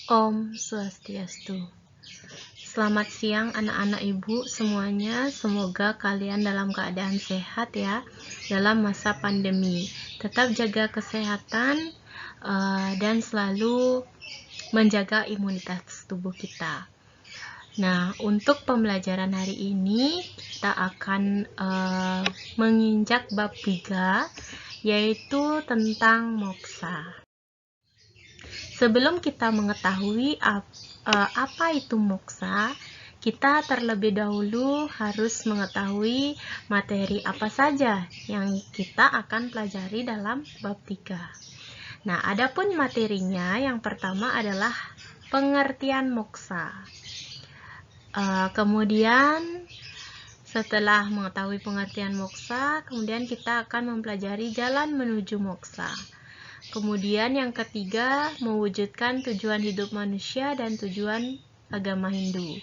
Om Swastiastu. Selamat siang anak-anak ibu semuanya. Semoga kalian dalam keadaan sehat ya dalam masa pandemi. Tetap jaga kesehatan dan selalu menjaga imunitas tubuh kita. Nah, untuk pembelajaran hari ini kita akan menginjak bab 3, yaitu tentang moksa. Sebelum kita mengetahui apa itu moksa, kita terlebih dahulu harus mengetahui materi apa saja yang kita akan pelajari dalam bab 3. Nah, adapun materinya yang pertama adalah pengertian moksa. Kemudian setelah mengetahui pengertian moksa, kemudian kita akan mempelajari jalan menuju moksa. Kemudian yang ketiga, mewujudkan tujuan hidup manusia dan tujuan agama Hindu.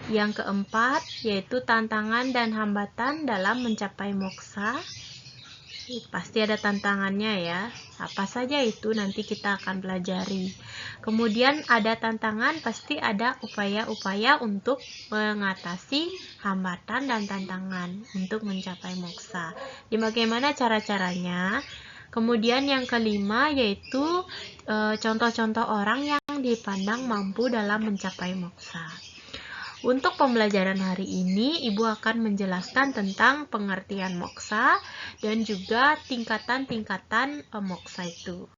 Yang keempat, yaitu tantangan dan hambatan dalam mencapai moksa. Pasti ada tantangannya ya. Apa saja itu nanti kita akan pelajari. Kemudian ada tantangan, pasti ada upaya-upaya untuk mengatasi hambatan dan tantangan untuk mencapai moksa. Bagaimana cara-caranya? Kemudian yang kelima yaitu contoh-contoh orang yang dipandang mampu dalam mencapai moksa. Untuk pembelajaran hari ini, Ibu akan menjelaskan tentang pengertian moksa dan juga tingkatan-tingkatan moksa itu.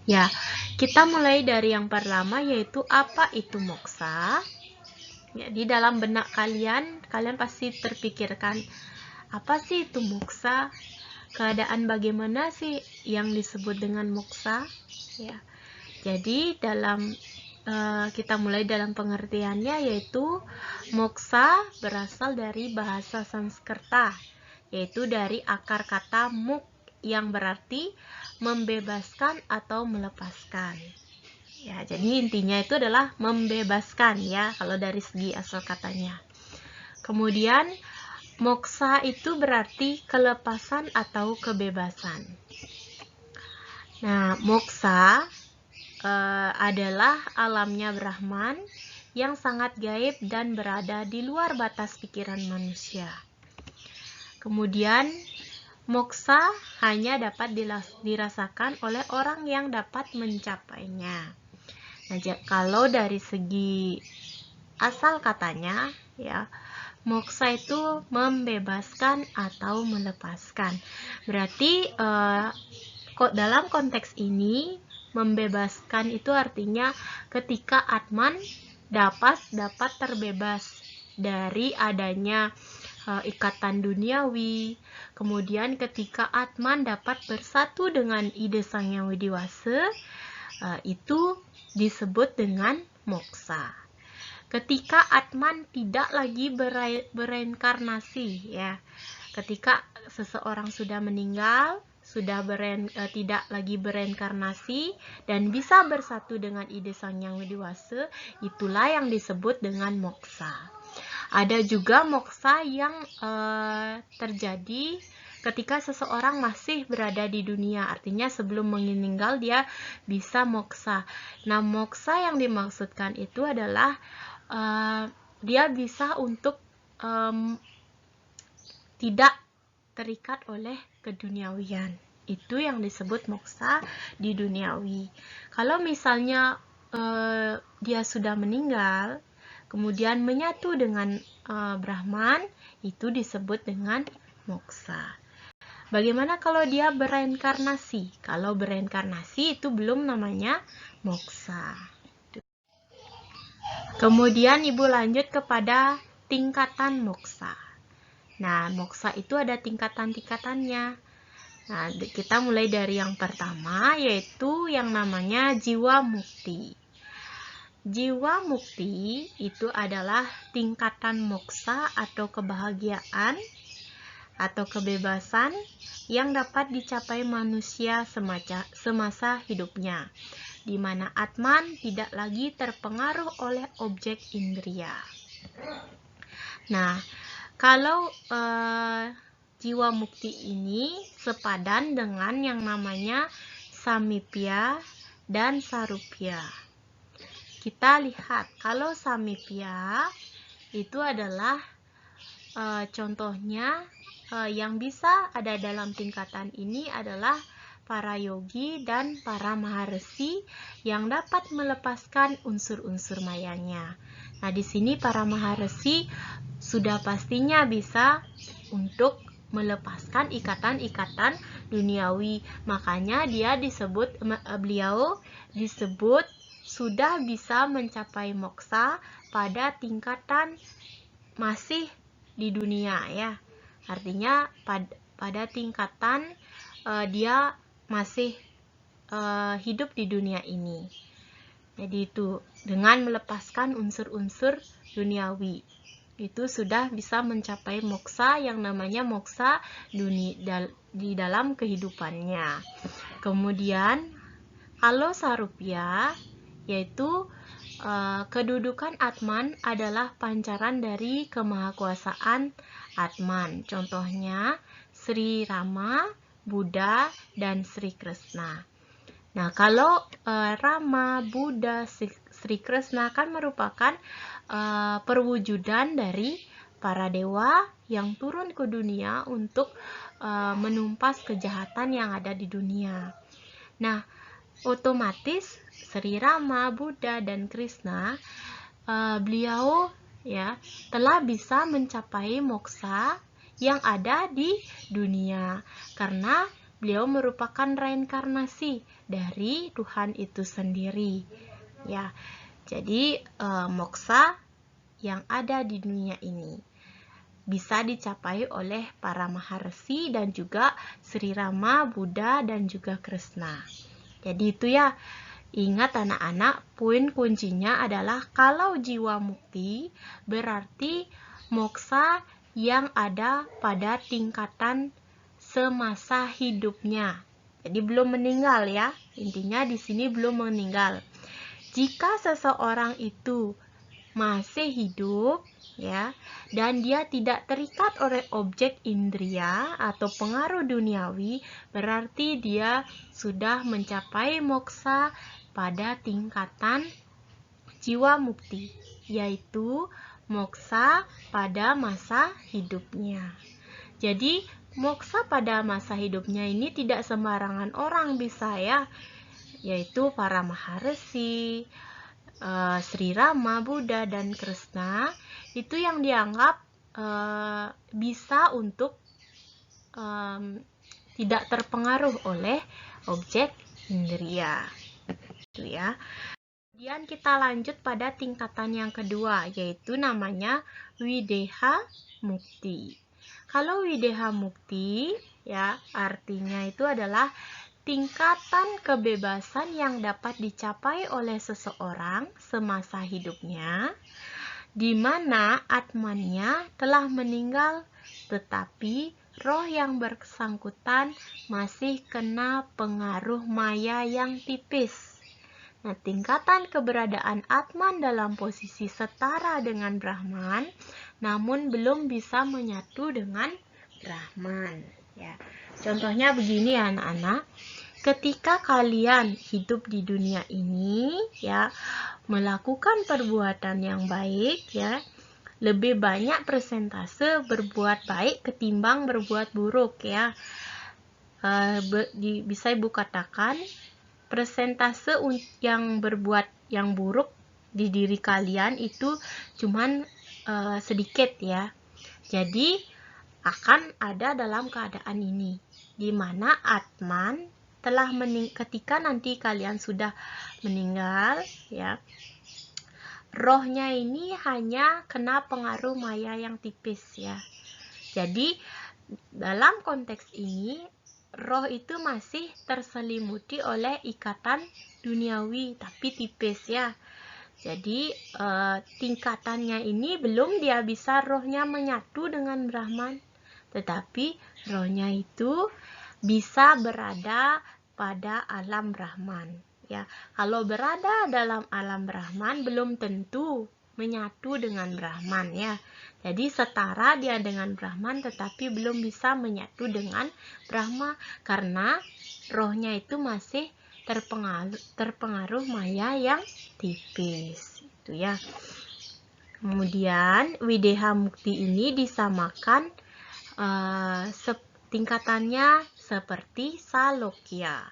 Ya, kita mulai dari yang pertama yaitu apa itu moksa. Ya, di dalam benak kalian pasti terpikirkan apa sih itu moksa? Keadaan bagaimana sih yang disebut dengan moksa? Ya. Jadi kita mulai dalam pengertiannya, yaitu moksa berasal dari bahasa Sanskerta, yaitu dari akar kata muk yang berarti membebaskan atau melepaskan. Ya, jadi intinya itu adalah membebaskan ya kalau dari segi asal katanya. Kemudian moksa itu berarti kelepasan atau kebebasan. Nah, moksa adalah alamnya Brahman yang sangat gaib dan berada di luar batas pikiran manusia. Kemudian, moksa hanya dapat dirasakan oleh orang yang dapat mencapainya. Nah, kalau dari segi asal katanya, ya, moksa itu membebaskan atau melepaskan. Berarti dalam konteks ini membebaskan itu artinya ketika Atman dapat terbebas dari adanya ikatan duniawi. Kemudian ketika Atman dapat bersatu dengan ide Sang Yang Widiwasa, itu disebut dengan moksa. Ketika Atman tidak lagi bereinkarnasi, ya. Ketika seseorang sudah meninggal, tidak lagi bereinkarnasi dan bisa bersatu dengan ide Sang Yang Widiwasa, itulah yang disebut dengan moksa. Ada juga moksa yang terjadi ketika seseorang masih berada di dunia, artinya sebelum meninggal dia bisa moksa. Nah, moksa yang dimaksudkan itu adalah dia bisa untuk tidak terikat oleh keduniawian. Itu yang disebut moksa di duniawi. Kalau misalnya dia sudah meninggal, kemudian menyatu dengan Brahman, itu disebut dengan moksa. Bagaimana kalau dia bereinkarnasi? Kalau bereinkarnasi itu belum namanya moksa. Kemudian Ibu lanjut kepada tingkatan moksa. Nah, moksa itu ada tingkatan-tingkatannya. Nah, kita mulai dari yang pertama, yaitu yang namanya jiwa mukti. Jiwa mukti itu adalah tingkatan moksa atau kebahagiaan atau kebebasan yang dapat dicapai manusia semasa hidupnya, di mana Atman tidak lagi terpengaruh oleh objek indria. Nah, kalau jiwa mukti ini sepadan dengan yang namanya Samipya, dan Sarupya. Kita lihat kalau Samipya itu adalah contohnya yang bisa ada dalam tingkatan ini adalah para yogi dan para maharesi yang dapat melepaskan unsur-unsur mayanya. Nah, di sini para maharesi sudah pastinya bisa untuk melepaskan ikatan-ikatan duniawi. Makanya beliau disebut sudah bisa mencapai moksa pada tingkatan masih di dunia ya. Artinya pada tingkatan dia masih hidup di dunia ini. Jadi itu dengan melepaskan unsur-unsur duniawi. Itu sudah bisa mencapai moksa yang namanya moksa di dalam kehidupannya. Kemudian kalau Sarupya yaitu kedudukan Atman adalah pancaran dari kemahakuasaan Atman. Contohnya Sri Rama, Buddha, dan Sri Krishna. Nah, kalau Rama, Buddha, Sri Krishna kan merupakan perwujudan dari para dewa yang turun ke dunia untuk menumpas kejahatan yang ada di dunia. Nah, otomatis Sri Rama, Buddha, dan Krishna beliau ya telah bisa mencapai moksa yang ada di dunia karena beliau merupakan reinkarnasi dari Tuhan itu sendiri ya. Jadi moksa yang ada di dunia ini bisa dicapai oleh para maharesi dan juga Sri Rama, Buddha, dan juga Krishna. Jadi itu ya, ingat anak-anak, poin kuncinya adalah kalau jiwa mukti berarti moksa yang ada pada tingkatan semasa hidupnya. Jadi belum meninggal ya, intinya di sini belum meninggal. Jika seseorang itu masih hidup ya dan dia tidak terikat oleh objek indria atau pengaruh duniawi, berarti dia sudah mencapai moksa pada tingkatan jiwa mukti, yaitu moksa pada masa hidupnya. Jadi moksa pada masa hidupnya ini tidak sembarangan orang bisa ya, yaitu para maharesi, Sri Rama, Buddha, dan Krishna itu yang dianggap bisa untuk tidak terpengaruh oleh objek indria. Itu ya. Kemudian kita lanjut pada tingkatan yang kedua, yaitu namanya Videha Mukti. Kalau Videha Mukti ya artinya itu adalah tingkatan kebebasan yang dapat dicapai oleh seseorang semasa hidupnya, di mana atmannya telah meninggal, tetapi roh yang bersangkutan masih kena pengaruh maya yang tipis. Nah, tingkatan keberadaan atman dalam posisi setara dengan Brahman, namun belum bisa menyatu dengan Brahman. Ya, contohnya begini ya anak-anak. Ketika kalian hidup di dunia ini ya melakukan perbuatan yang baik ya, lebih banyak persentase berbuat baik ketimbang berbuat buruk ya. Bisa Ibu katakan persentase yang berbuat yang buruk di diri kalian itu cuman sedikit ya. Jadi akan ada dalam keadaan ini di mana atman telah ketika nanti kalian sudah meninggal ya, rohnya ini hanya kena pengaruh maya yang tipis ya. Jadi dalam konteks ini roh itu masih terselimuti oleh ikatan duniawi tapi tipis ya. Jadi tingkatannya ini belum dia bisa rohnya menyatu dengan Brahman, tetapi rohnya itu bisa berada pada alam Brahman ya. Kalau berada dalam alam Brahman belum tentu menyatu dengan Brahman ya. Jadi setara dia dengan Brahman tetapi belum bisa menyatu dengan Brahma karena rohnya itu masih terpengaruh maya yang tipis. Itu ya. Kemudian Wideha Mukti ini disamakan tingkatannya seperti Salokya,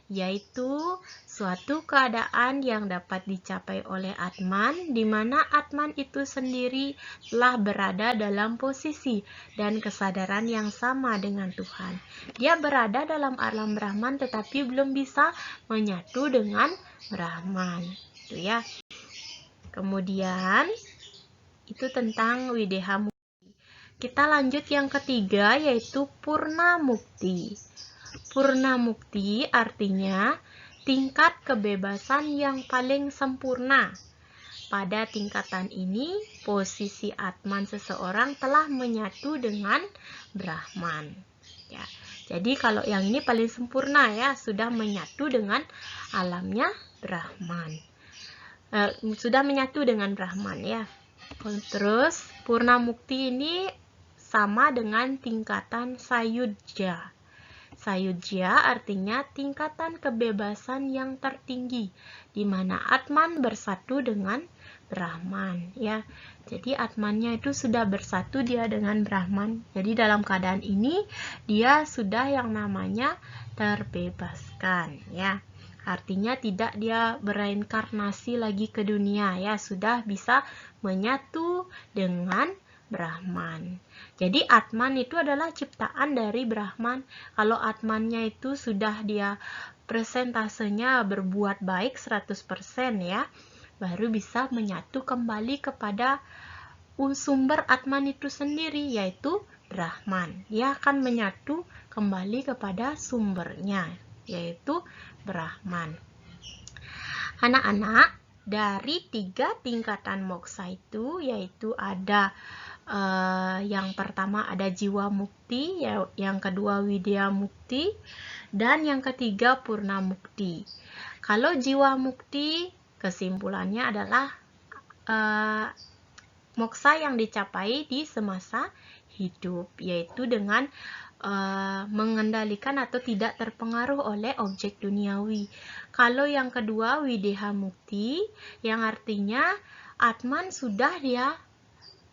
yaitu suatu keadaan yang dapat dicapai oleh Atman, di mana Atman itu sendiri telah berada dalam posisi dan kesadaran yang sama dengan Tuhan. Dia berada dalam alam Brahman tetapi belum bisa menyatu dengan Brahman. Itu ya. Kemudian itu tentang Wideha Mukti. Kita lanjut yang ketiga, yaitu Purna Mukti. Purna Mukti artinya tingkat kebebasan yang paling sempurna. Pada tingkatan ini, posisi Atman seseorang telah menyatu dengan Brahman. Ya, jadi kalau yang ini paling sempurna ya, sudah menyatu dengan alamnya Brahman. Sudah menyatu dengan Brahman ya. Terus Purna Mukti ini sama dengan tingkatan Sayudja. Sayudja artinya tingkatan kebebasan yang tertinggi, di mana Atman bersatu dengan Brahman ya. Jadi Atmannya itu sudah bersatu dia dengan Brahman. Jadi dalam keadaan ini dia sudah yang namanya terbebaskan ya. Artinya tidak dia bereinkarnasi lagi ke dunia ya, sudah bisa menyatu dengan Brahman. Jadi Atman itu adalah ciptaan dari Brahman. Kalau Atmannya itu sudah dia persentasenya berbuat baik 100% ya, baru bisa menyatu kembali kepada sumber Atman itu sendiri, yaitu Brahman. Dia akan menyatu kembali kepada sumbernya, yaitu Brahman. Anak-anak, dari 3 tingkatan moksa itu, yaitu ada yang pertama ada Jiwa Mukti, yang kedua Widya Mukti, dan yang ketiga Purna Mukti. Kalau Jiwa Mukti, kesimpulannya adalah moksa yang dicapai di semasa hidup, yaitu dengan mengendalikan atau tidak terpengaruh oleh objek duniawi. Kalau yang kedua Wideha Mukti, yang artinya Atman sudah dia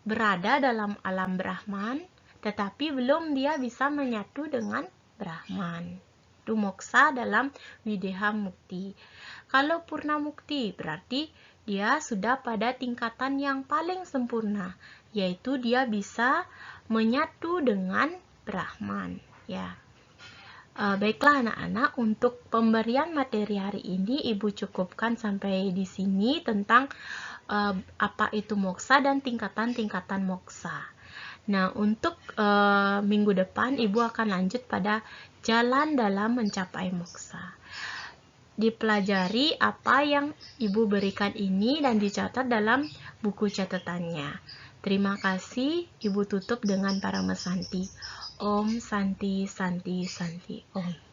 berada dalam alam Brahman, tetapi belum dia bisa menyatu dengan Brahman. Itu moksa dalam Wideha Mukti. Kalau Purna Mukti berarti dia sudah pada tingkatan yang paling sempurna, yaitu dia bisa menyatu dengan Brahman ya. Baiklah anak-anak, untuk pemberian materi hari ini Ibu cukupkan sampai di sini tentang apa itu moksa dan tingkatan-tingkatan moksa. Nah, untuk minggu depan Ibu akan lanjut pada jalan dalam mencapai moksa. Dipelajari apa yang Ibu berikan ini dan dicatat dalam buku catatannya. Terima kasih. Ibu tutup dengan para mesanti. Om Santi Santi Santi Om.